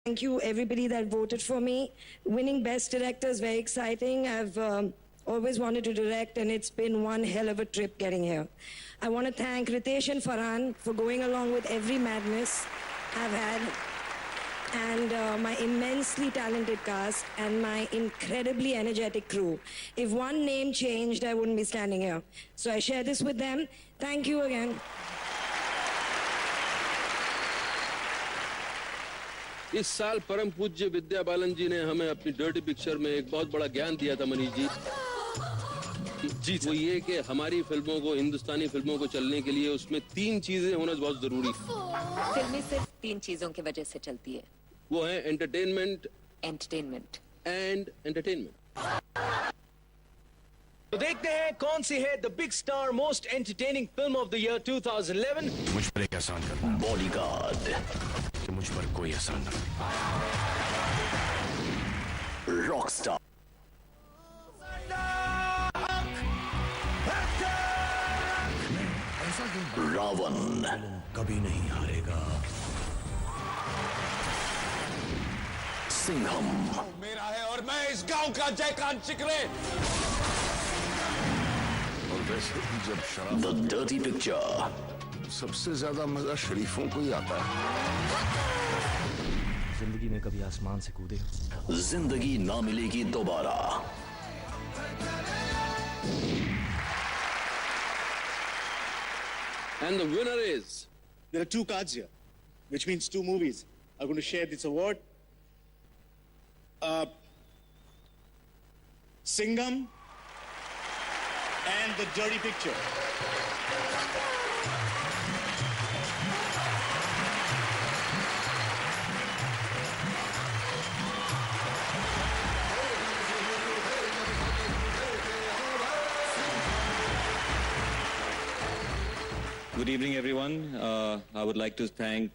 Thank you, everybody that voted for me. Winning Best Director is very exciting. I've always wanted to direct, and it's been one hell of a trip getting here. I want to thank Ritesh and Farhan for going along with every madness I've had, and my immensely talented cast and my incredibly energetic crew. If one name changed, I wouldn't be standing here. So I share this with them. Thank you again. इस साल परम पूज्य विद्या बालन जी ने हमें अपनी dirty picture में एक बहुत बड़ा ज्ञान दिया था मनीष जी। वो ये कि हमारी फिल्मों को, हिंदुस्तानी फिल्मों को चलने के लिए उसमें 3 चीजें होना बहुत जरूरी। फिल्में सिर्फ 3 चीजों की वजह से चलती है। वो है एंटरटेनमेंट एंटरटेनमेंट तो देखते हैं कौन सी है the big star most entertaining film of the year 2011। मुझ पर एक एहसान करना, बॉडीगार्ड। कि मुझ पर कोई एहसान न करे। रॉकस्टार। रावण कभी नहीं हारेगा। सिंघम मेरा है और मैं इस गांव का जयकांत चिकरे। और वैसे भी जब शराब, द डर्टी पिक्चर। सबसे ज्यादा मजा शरीफों को ही आता है। जिंदगी में कभी आसमान से कूदे हो? जिंदगी ना मिलेगी दोबारा। And the winner is... There are 2 cards here, which means 2 movies are going to share this award. Singham and The Dirty Picture. Good evening, everyone. I would like to thank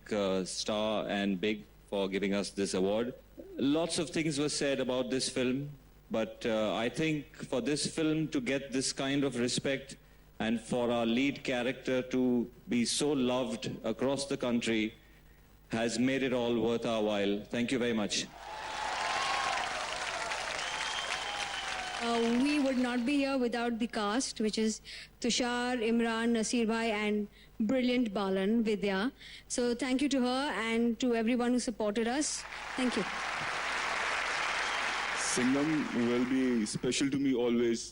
Star and Big for giving us this award. Lots of things were said about this film, but I think for this film to get this kind of respect and for our lead character to be so loved across the country has made it all worth our while. Thank you very much. We would not be here without the cast, which is Tushar, Imran, Nasir Bhai, and brilliant Balan, Vidya. So thank you to her and to everyone who supported us. Thank you. Singham will be special to me always.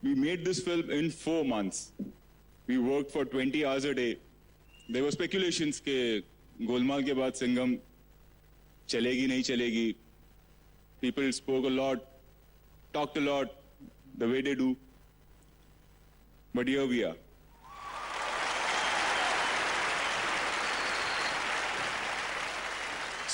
We made this film in 4 months. We worked for 20 hours a day. There were speculations ke Golmaal ke baad Singham chalegi nahi chalegi. People spoke a lot, talked a lot, the way they do. But here we are.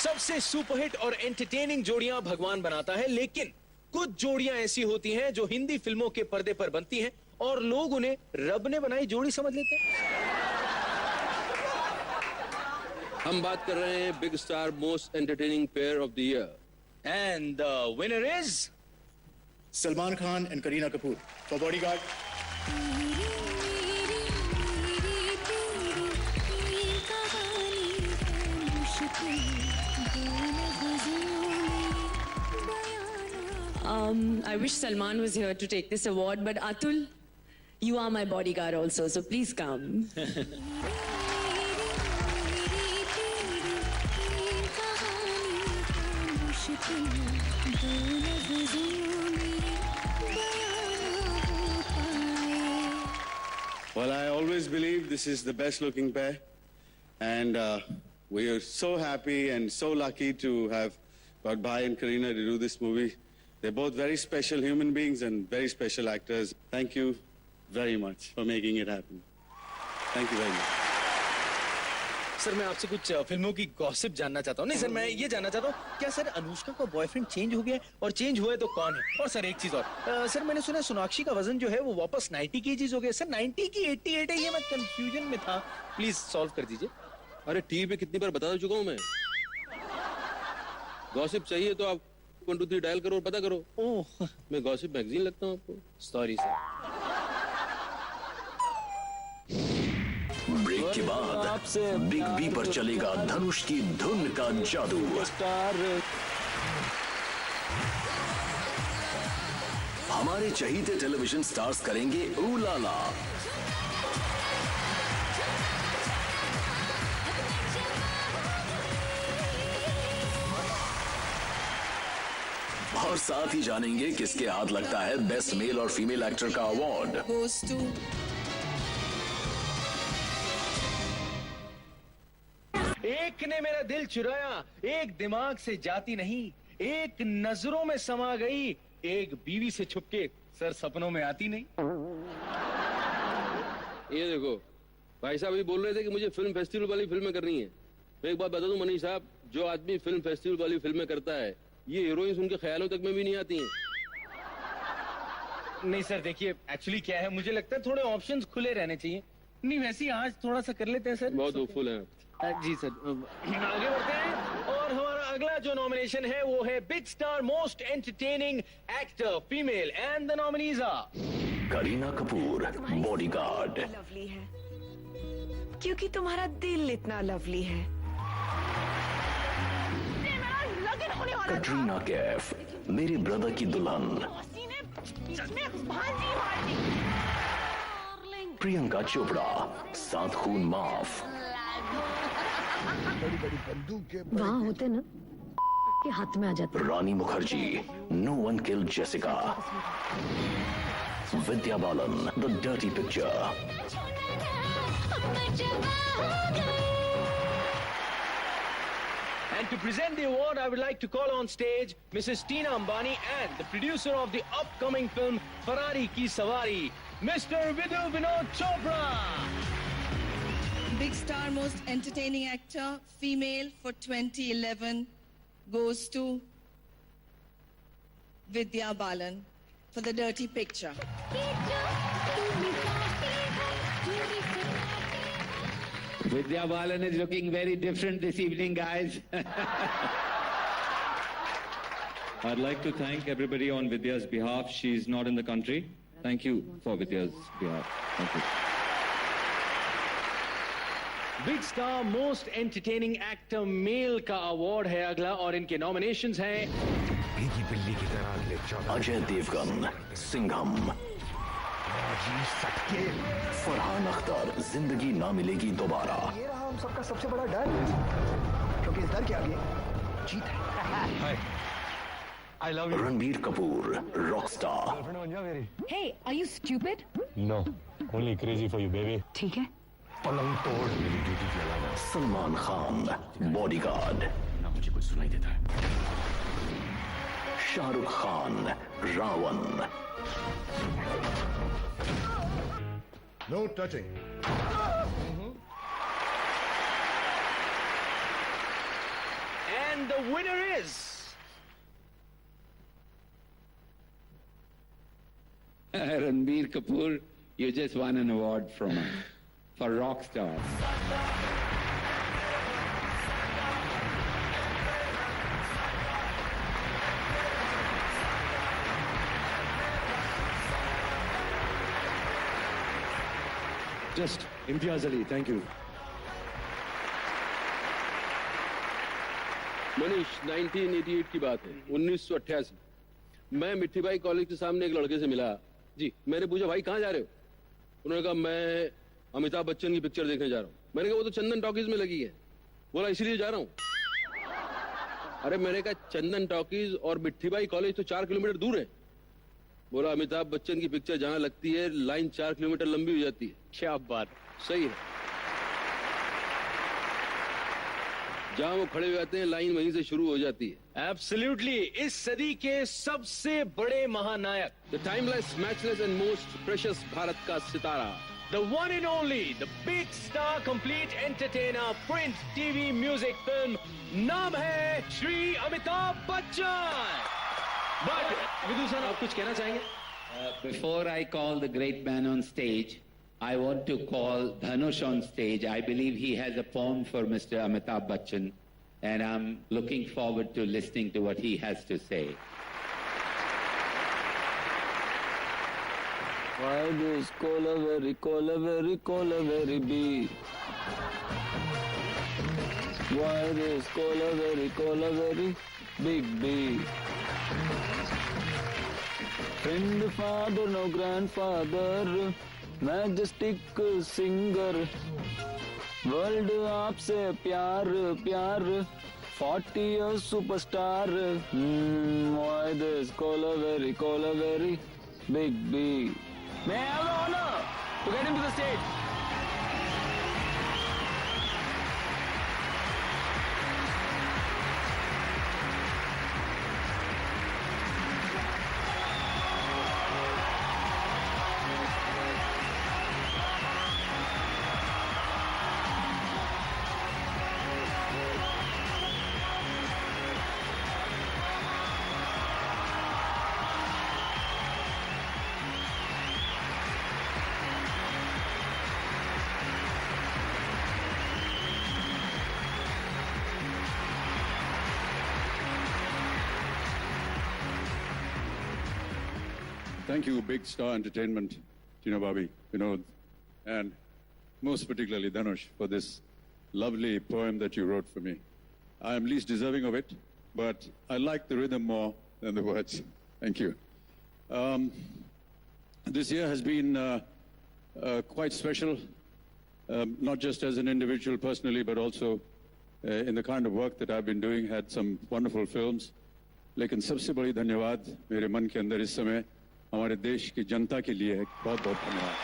सबसे superhit और entertaining जोड़ियां भगवान बनाता है, लेकिन कुछ जोड़ियां ऐसी होती हैं जो हिंदी फिल्मों के पर्दे पर बनती हैं और लोग उन्हें रब ने बनाई जोड़ी समझ लेते हैं। हम बात कर रहे हैं big star most entertaining pair of the year, and the winner is Salman Khan and Kareena Kapoor for Bodyguard. I wish Salman was here to take this award, but Atul, you are my bodyguard also, so please come. Well, I always believe this is the best looking pair, and we are so happy and so lucky to have got Bhai and Kareena to do this movie. They're both very special human beings and very special actors. Thank you very much for making it happen. Thank you very much. Sir, मैं आपसे कुछ फिल्मों की gossip जानना चाहता हूँ। नहीं sir, मैं ये जानना चाहता हूँ, क्या सर अनुष्का का बॉयफ्रेंड चेंज हो गया है, और चेंज हुआ है तो कौन है? और सर एक चीज और, सर मैंने सुना सोनाक्षी का वजन जो है वो वापस 90 kg हो गया। सर 90 की 88 है, ये मैं कंफ्यूजन में था, प्लीज सॉल्व कर दीजिए। अरे टीवी पे कितनी बार बता चुका हूँ मैं। गॉसिप चाहिए तो आप 1 2 3 डायल करो और पता करो। ओह, मैं गॉसिप मैगजीन लगता हूँ आपको? Sorry sir. ब्रेक के बाद आप सबसे बिग बी पर चलेगा धनुष की धुन का जादू। स्टार हमारे चहीते टेलीविजन स्टार्स करेंगे ऊलाला। और साथ ही जानेंगे किसके हाथ लगता है बेस्ट मेल और फीमेल एक्टर का अवार्ड। एक ने मेरा दिल चुराया, एक दिमाग से जाती नहीं, एक नजरों में समा गई, एक बीवी से छुपके सर सपनों में आती नहीं। ये देखो भाई साहब ये बोल रहे थे कि मुझे फिल्म फेस्टिवल वाली फिल्में करनी है। मैं एक बात बता दूं मनीष साहब, जो आदमी फिल्म फेस्टिवल वाली फिल्में करता है ये हीरोइंस उनके ख्यालों तक में भी नहीं आती हैं। नहीं सर देखिए एक्चुअली क्या है, मुझे लगता है थोड़े ऑप्शंस खुले रहने चाहिए। नहीं वैसे ही आज थोड़ा सा कर लेते हैं सर। बहुत होपफुल हैं। जी सर आगे बढ़ते हैं और हमारा अगला जो नॉमिनेशन है वो है big star most entertaining actor female and the nominees are Kareena Kapoor Bodyguard. Lovely है क्योंकि तुम्हारा दिल इतना लवली है। कटरीना कैफ मेरे ब्रदर की दुल्हन। प्रियंका चोपड़ा सात खून माफ। वहाँ होते ना कि हाथ में आ जाते। Rani Mukherjee no one kill Jessica. Vidya Balan the dirty picture. And to present the award, I would like to call on stage Mrs. Tina Ambani and the producer of the upcoming film Ferrari Ki Sawari, Mr. Vidhu Vinod Chopra. Big Star Most Entertaining Actor Female for 2011 goes to Vidya Balan for The Dirty Picture. Vidya Balan is looking very different this evening, guys. I'd like to thank everybody on Vidya's behalf. She's not in the country. Thank you for Vidya's behalf. Thank you. Big star most entertaining actor male का award है अगला और इनके nominations हैं बिल्ली की तरह अजय देवगन सिंघम। फरहान अख्तर जिंदगी ना मिलेगी दोबारा। ये रहा हम सबका सबसे बड़ा डर, क्योंकि इस डर के आगे जीत है। I love you. Ranbir Kapoor Rockstar. Hey, are you stupid? No, only crazy for you, baby. ठीक है। पलंग तोड़ मेरी ड्यूटी के अलावा। सलमान खान बॉडीगार्ड। ना मुझे कुछ सुनाई देता है। Shahrukh Khan Ravan. No touching. And the winner is Ranbir Kapoor, you just won an award from us for Rockstar. Just Imtiaz Ali, thank you. Manish 1988 की बात है, 1988। मैं मिठीबाई कॉलेज के सामने एक लड़के से मिला जी। मैंने पूछा भाई कहाँ जा रहे हो? उन्होंने कहा मैं अमिताभ बच्चन की पिक्चर देखने जा रहा हूँ। मैंने कहा वो तो चंदन टॉकीज में लगी है। बोला इसलिए जा रहा हूँ। अरे मैंने कहा चंदन टॉकीज और मिठीबाई कॉलेज तो 4 किलोमीटर दूर है। बोला अमिताभ बच्चन की पिक्चर जहाँ लगती है लाइन 4 किलोमीटर लंबी हो जाती है। क्या बात, सही है। जहाँ वो खड़े हो जाते हैं लाइन वहीं से शुरू हो जाती है। एब्सोल्युटली इस सदी के सबसे बड़े महानायक, the timeless, matchless and most precious Bharat का सितारा, the one and only, the big star, complete entertainer, print, TV, music, film, नाम है श्री अमिताभ बच्चन। But विदु सर आप कुछ कहना चाहेंगे? Before I call the great man on stage, I want to call Dhanush on stage. I believe he has a poem for Mr. Amitabh Bachchan, and I'm looking forward to listening to what he has to say. Why this cola very, cola very, cola very big? Why this cola very big B. Friend, father, no grandfather, majestic singer. World आपसे प्यार प्यार 40 years superstar. Why this cola very big B. May I have the honor to get him to the stage? Thank you, Big Star Entertainment, Tina Bobby, Vinod, and most particularly Dhanush for this lovely poem that you wrote for me. I am least deserving of it, but I like the rhythm more than the words. Thank you. This year has been quite special, not just as an individual personally, but also in the kind of work that I've been doing. Had some wonderful films. लेकिन सबसे बड़ी धन्यवाद मेरे मन के अंदर इस समय हमारे देश की जनता के लिए है. बहुत बहुत धन्यवाद.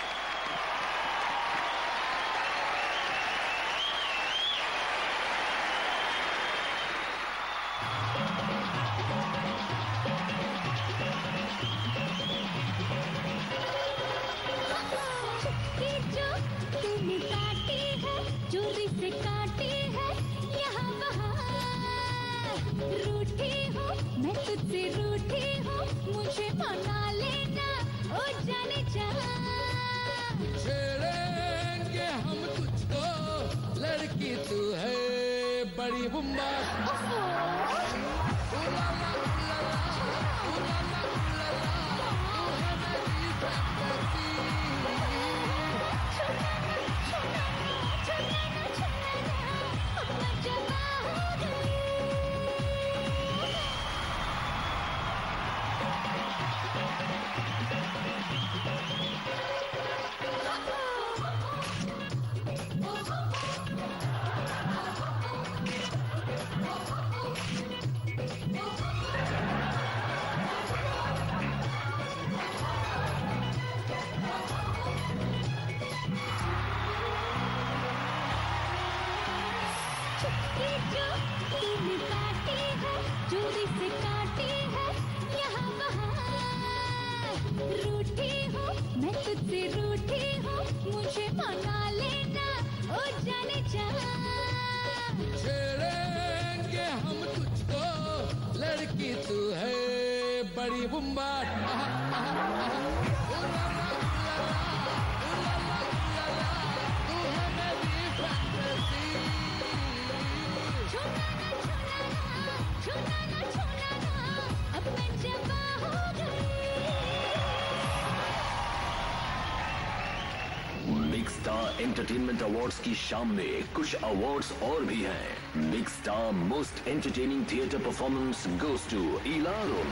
बिग स्टार एंटरटेनमेंट अवार्ड्स की शाम में कुछ अवार्ड्स और भी हैं. Big star most entertaining theatre performance goes to इलारुम.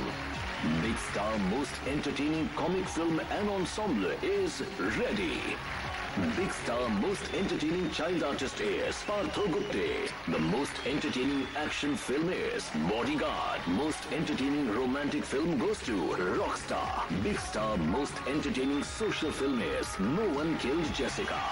Big star most entertaining comic film and ensemble is ready. Big Star most entertaining child artist is Partho Gupte. The most entertaining action film is Bodyguard. Most entertaining romantic film goes to Rockstar. Big Star most entertaining social film is No One Killed Jessica.